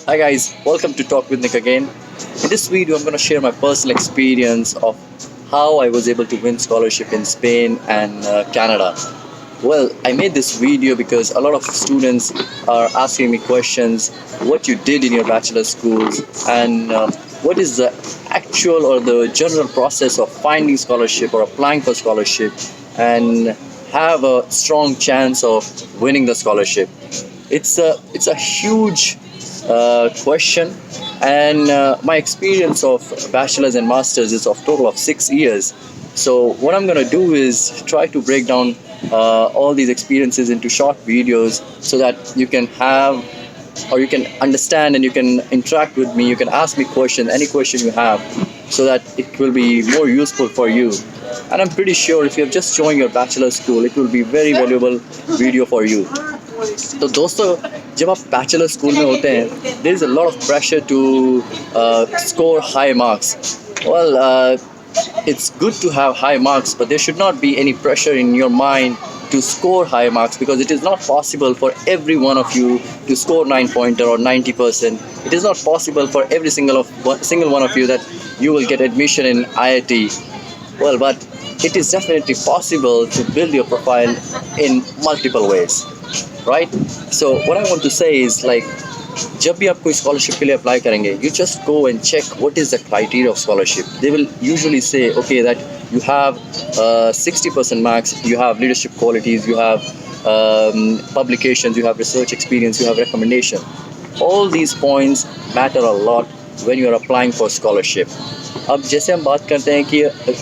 Hi guys, welcome to Talk with Nick again. In this video, I'm going to share my personal experience of how I was able to win scholarship in Spain and Canada. Well, I made this video because a lot of students are asking me questions, what you did in your bachelor schools, and what is the actual or the general process of finding scholarship or applying for scholarship and have a strong chance of winning the scholarship. It's a huge question, and my experience of bachelor's and master's is of total of 6 years. So what I'm gonna do is try to break down all these experiences into short videos so that you can have or you can understand and you can interact with me. You can ask me questions, any question you have, so that it will be more useful for you. And I'm pretty sure if you have just joined your bachelor school, it will be very valuable video for you. तो दोस्तों, जब आप bachelor school में होते हैं there is a lot of pressure to score high marks. Well, it's good to have high marks, but there should not be any pressure in your mind to score high marks, because it is not possible for every one of you to score 9 pointer or 90%. It is not possible for every single one of you that you will get admission in IIT. Well, but it is definitely possible to build your profile in multiple ways, right? So what I want to say is, like, जब भी आप कोई scholarship के लिए apply करेंगे, you just go and check what is the criteria of scholarship. They will usually say, okay, that you have 60% marks, you have leadership qualities, you have publications, you have research experience, you have recommendation. All these points matter a lot when you are applying for scholarship. अब जैसे हम बात करते हैं कि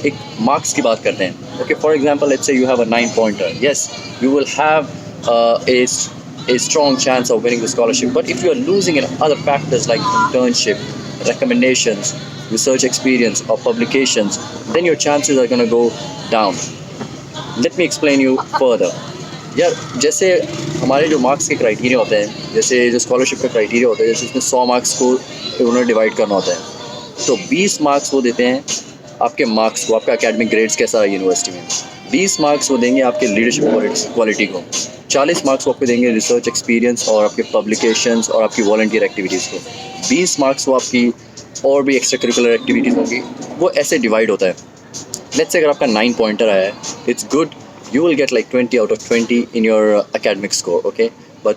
एक marks की बात करते हैं, okay, for example, let's say you have a 9 pointer. Yes, you will have a strong chance of winning the scholarship. But if you are losing in other factors like internship, recommendations, research experience, or publications, then your chances are going to go down. Let me explain you further. यार, जैसे हमारे जो marks के criteria होते हैं, जैसे जो scholarship का क्राइटेरिया होता है, जैसे उसमें 100 मार्क्स को उन्होंने डिवाइड करना होता है, तो 20 मार्क्स वो देते हैं आपके मार्क्स को, आपका एकेडमिक ग्रेड्स कैसा है यूनिवर्सिटी में. 20 मार्क्स वो देंगे आपके लीडरशिप क्वालिटी को. 40 मार्क्स वो आपको देंगे रिसर्च एक्सपीरियंस और आपके पब्लिकेशंस और आपकी वॉलंटियर एक्टिविटीज़ को. 20 मार्क्स वो आपकी और भी एक्स्ट्रा करिकुलर एक्टिविटीज़ होंगी. वो ऐसे डिवाइड होता है. लेट्स से अगर आपका 9 पॉइंटर आया है, it's good, you will get like 20 out of 20 in your academic score, okay? But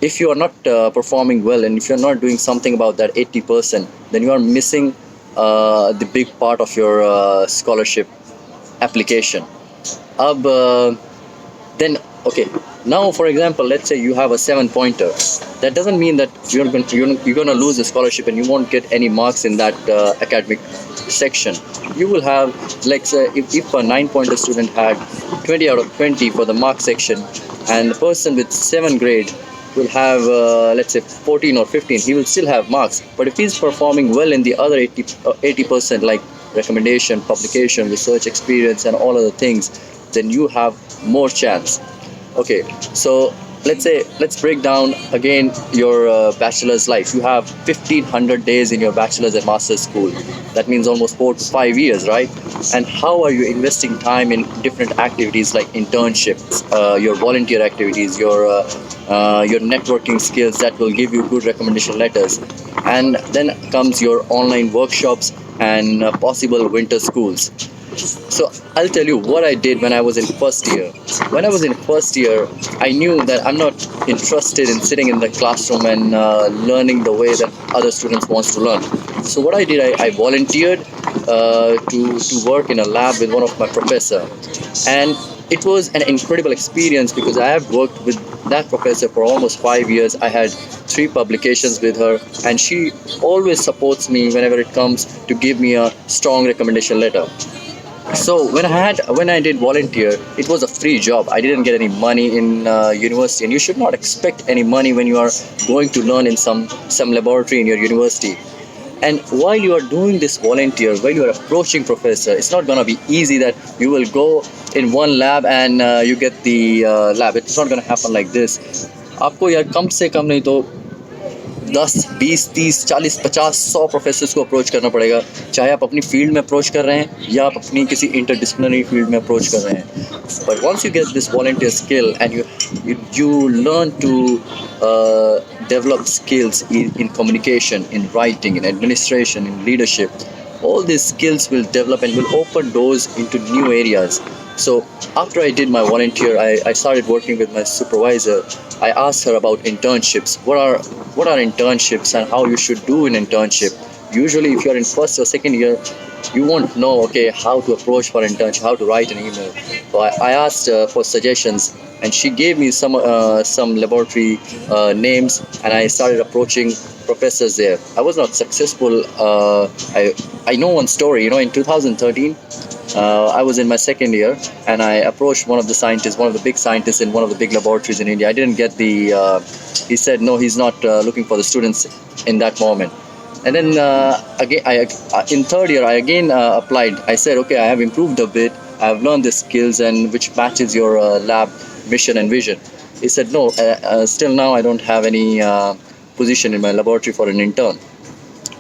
if you are not performing well, and if you're not doing something about that 80%, then you are missing the big part of your scholarship application. Then okay, now for example, let's say you have a 7 pointer. That doesn't mean that you're going to lose the scholarship and you won't get any marks in that academic section. You will have, like, say, if a 9 pointer student had 20 out of 20 for the mark section, and the person with 7 grade will have let's say 14 or 15, he will still have marks. But if he's performing well in the other 80%, like recommendation, publication, research experience, and all other things, then you have more chance. Okay, so let's break down again your bachelor's life. You have 1500 days in your bachelor's and master's school. That means almost 4 to 5 years, right? And how are you investing time in different activities like internships, your volunteer activities, your networking skills that will give you good recommendation letters, and then comes your online workshops and possible winter schools. So I'll tell you what I did when I was in first year. When I was in first year, I knew that I'm not interested in sitting in the classroom and learning the way that other students wants to learn. So what I did, I volunteered to work in a lab with one of my professor, and it was an incredible experience because I have worked with that professor for almost 5 years. I had 3 publications with her, and she always supports me whenever it comes to give me a strong recommendation letter. So when I did volunteer, it was a free job. I didn't get any money in university, and you should not expect any money when you are going to learn in some laboratory in your university. And while you are doing this volunteer, while you are approaching professor, it's not gonna be easy that you will go in one lab and you get the lab. It's not gonna happen like this. आपको यार कम से कम नहीं तो 10, 20, 30, 40, 50, 100 professors को approach करना पड़ेगा, चाहे आप अपनी फील्ड में अप्रोच कर रहे हैं या आप अपनी किसी इंटरडिसिप्लिनरी फील्ड में अप्रोच कर रहे हैं. But once you get this volunteer skill and you learn to develop skills in communication, in writing, in administration, in leadership. All these skills will develop and will open doors into new areas. So after I did my volunteer, I started working with my supervisor. I asked her about internships. What are internships and how you should do an internship? Usually if you're in first or second year, you won't know, okay, how to approach for internship, how to write an email. So I asked for suggestions, and she gave me some laboratory names, and I started approaching professors there. I was not successful. I know one story. In 2013, I was in my second year, and I approached one of the scientists, one of the big scientists in one of the big laboratories in India. I didn't get the. He said no, he's not looking for the students in that moment. And then again, in third year, I again applied. I said, okay, I have improved a bit. I have learned the skills and which matches your lab mission and vision. He said, no, still now I don't have any position in my laboratory for an intern.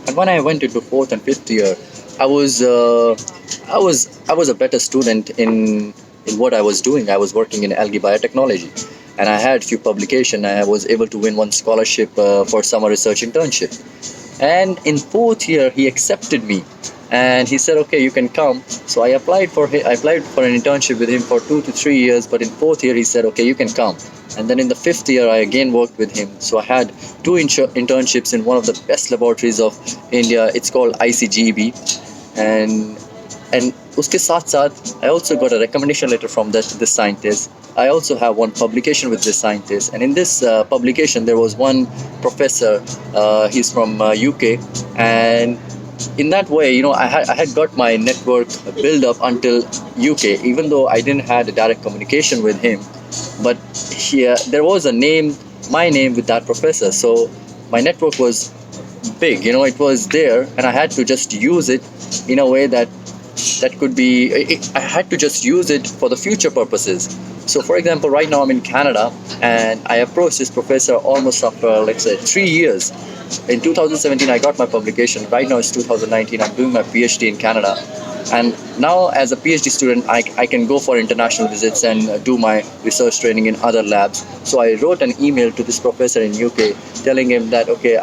And when I went into fourth and fifth year, I was uh, I was a better student in what I was doing. I was working in algae biotechnology, and I had few publication. I was able to win one scholarship for summer research internship. And in fourth year, he accepted me, and he said, "Okay, you can come." So I applied for an internship with him for 2 to 3 years. But in fourth year, he said, "Okay, you can come." And then in the fifth year, I again worked with him. So I had two internships in one of the best laboratories of India. It's called ICGEB, and uske साथ साथ I also got a recommendation letter from this scientist. I also have one publication with this scientist, and in this publication there was one professor. He's from UK, and in that way, I had got my network built up until UK, even though I didn't had a direct communication with him. But here there was a name, my name with that professor, so my network was big. It was there, and I had to just use it in a way that could be. I had to just use it for the future purposes. So, for example, right now I'm in Canada, and I approached this professor almost after, let's say, 3 years. In 2017, I got my publication. Right now it's 2019. I'm doing my PhD in Canada, and now as a PhD student, I can go for international visits and do my research training in other labs. So I wrote an email to this professor in UK, telling him that, okay,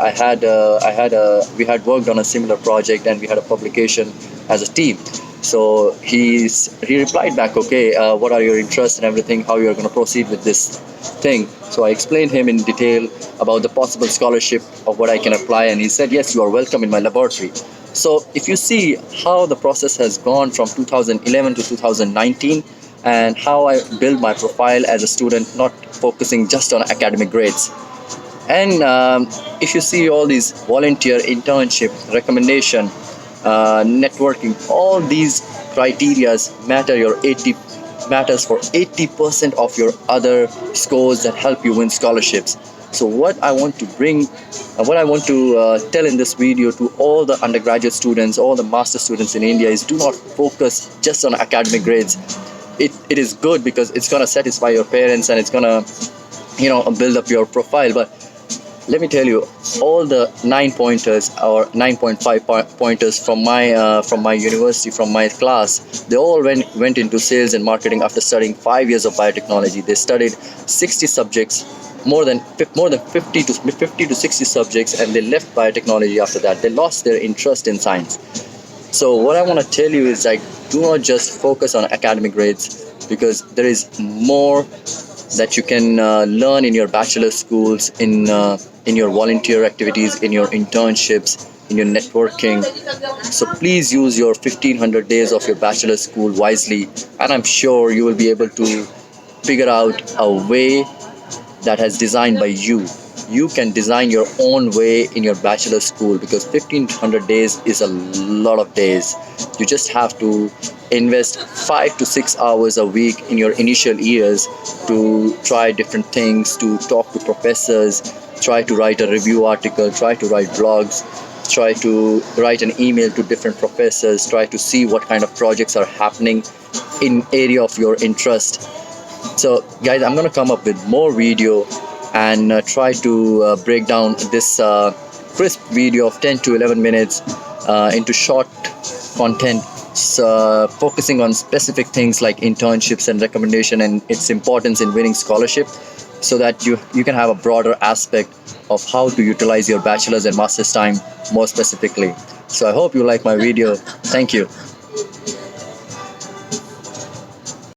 we had worked on a similar project, and we had a publication as a team. So he replied back, okay, what are your interests and everything, how you're going to proceed with this thing. So I explained him in detail about the possible scholarship of what I can apply, and he said, yes, you are welcome in my laboratory. So if you see how the process has gone from 2011 to 2019, and how I built my profile as a student, not focusing just on academic grades. And if you see all these volunteer, internship, recommendation, networking, all these criterias matters for 80% of your other scores that help you win scholarships. So what I want to tell in this video to all the undergraduate students, all the master students in India, is do not focus just on academic grades. It is good because it's gonna satisfy your parents, and it's gonna build up your profile. But let me tell you, all the 9 pointers or 9.5 pointers from my university, from my class, they all went into sales and marketing after studying 5 years of biotechnology. They studied 60 subjects, more than 50 to 60 subjects, and they left biotechnology after that. They lost their interest in science. So what I want to tell you is, like, do not just focus on academic grades, because there is more that you can learn in your bachelor schools, in your volunteer activities, in your internships, in your networking. So please use your 1500 days of your bachelor school wisely, and I'm sure you will be able to figure out a way that has designed by you. You can design your own way in your bachelor school, because 1500 days is a lot of days. You just have to invest 5 to 6 hours a week in your initial years to try different things, to talk to professors, try to write a review article, try to write blogs, try to write an email to different professors, try to see what kind of projects are happening in area of your interest. So guys, I'm going to come up with more video and try to break down this crisp video of 10 to 11 minutes into short content, focusing on specific things like internships and recommendation and its importance in winning scholarship. so that you can have a broader aspect of how to utilize your bachelor's and master's time more specifically. So I hope you like my video. Thank you.